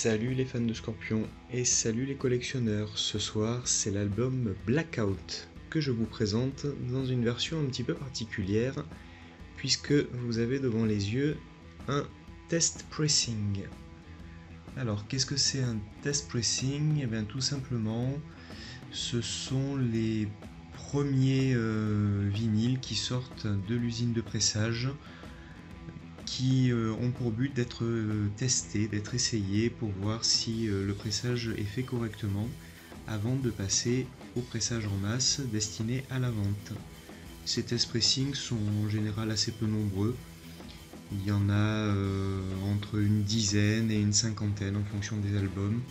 Salut les fans de Scorpion et salut les collectionneurs. Ce soir, c'est l'album Blackout que je vous présente dans une version un petit peu particulière puisque vous avez devant les yeux un test pressing. Alors, qu'est-ce que c'est un test pressing? Eh bien, tout simplement, ce sont les premiers vinyles qui sortent de l'usine de pressage qui ont pour but d'être testés, d'être essayés pour voir si le pressage est fait correctement avant de passer au pressage en masse destiné à la vente. Ces test pressings sont en général assez peu nombreux. Il y en a entre une dizaine et une cinquantaine en fonction des albums,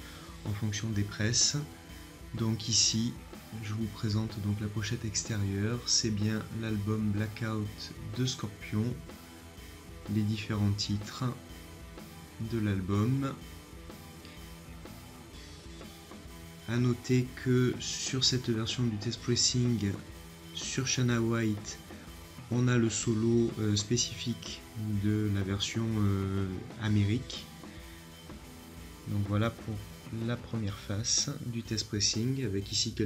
en fonction des presses. Donc ici, je vous présente donc la pochette extérieure. C'est bien l'album Blackout de Scorpion. Les différents titres de l'album. A noter que sur cette version du test pressing, sur Shana White, on a le solo spécifique de la version Amérique. Donc voilà pour la première face du test pressing, avec ici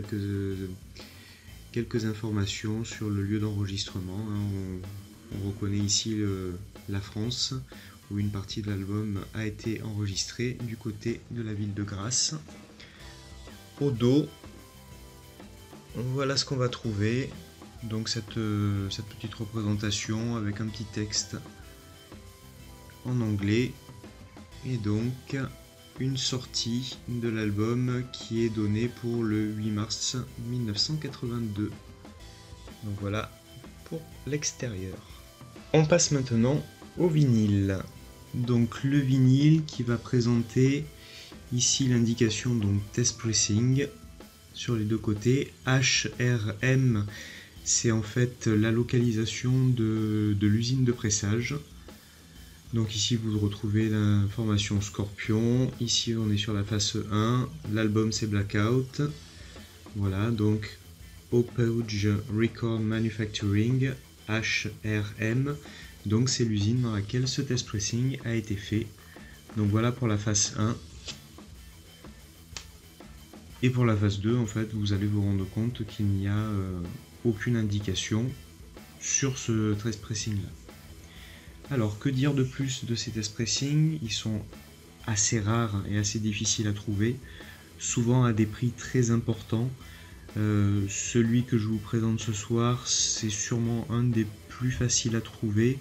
quelques informations sur le lieu d'enregistrement. On reconnaît ici la France, où une partie de l'album a été enregistrée du côté de la ville de Grasse. Au dos, voilà ce qu'on va trouver. Donc cette petite représentation avec un petit texte en anglais. Et donc une sortie de l'album qui est donnée pour le 8 mars 1982. Donc voilà pour l'extérieur. On passe maintenant au vinyle. Donc le vinyle qui va présenter ici l'indication donc test pressing sur les deux côtés. HRM, c'est en fait la localisation de l'usine de pressage. Donc ici vous retrouvez l'information Scorpion. Ici on est sur la face 1. L'album c'est Blackout. Voilà, donc Opauge Record Manufacturing, HRM, donc c'est l'usine dans laquelle ce test pressing a été fait. Donc voilà pour la phase 1. Et pour la phase 2, en fait, vous allez vous rendre compte qu'il n'y a aucune indication sur ce test pressing là. Alors, que dire de plus de ces test pressing? Ils sont assez rares et assez difficiles à trouver, souvent à des prix très importants. Celui que je vous présente ce soir, c'est sûrement un des plus faciles à trouver.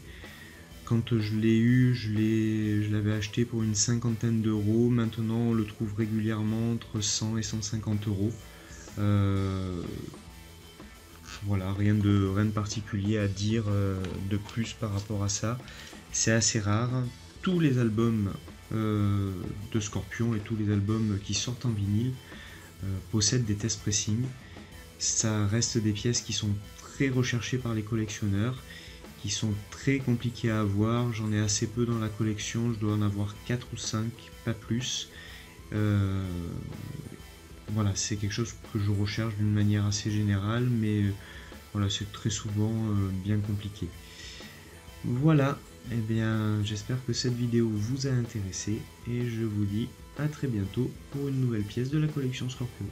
Quand je l'ai eu, je l'avais acheté pour une cinquantaine d'euros. Maintenant, on le trouve régulièrement entre 100 et 150 euros. Voilà, rien de particulier à dire de plus par rapport à ça. C'est assez rare. Tous les albums de Scorpion et tous les albums qui sortent en vinyle possèdent des test pressing. Ça reste des pièces qui sont très recherchées par les collectionneurs, qui sont très compliquées à avoir. J'en ai assez peu dans la collection, je dois en avoir 4 ou 5, pas plus. Voilà, c'est quelque chose que je recherche d'une manière assez générale, mais voilà, c'est très souvent bien compliqué. Voilà, et bien j'espère que cette vidéo vous a intéressé et je vous dis à très bientôt pour une nouvelle pièce de la collection Scorpion.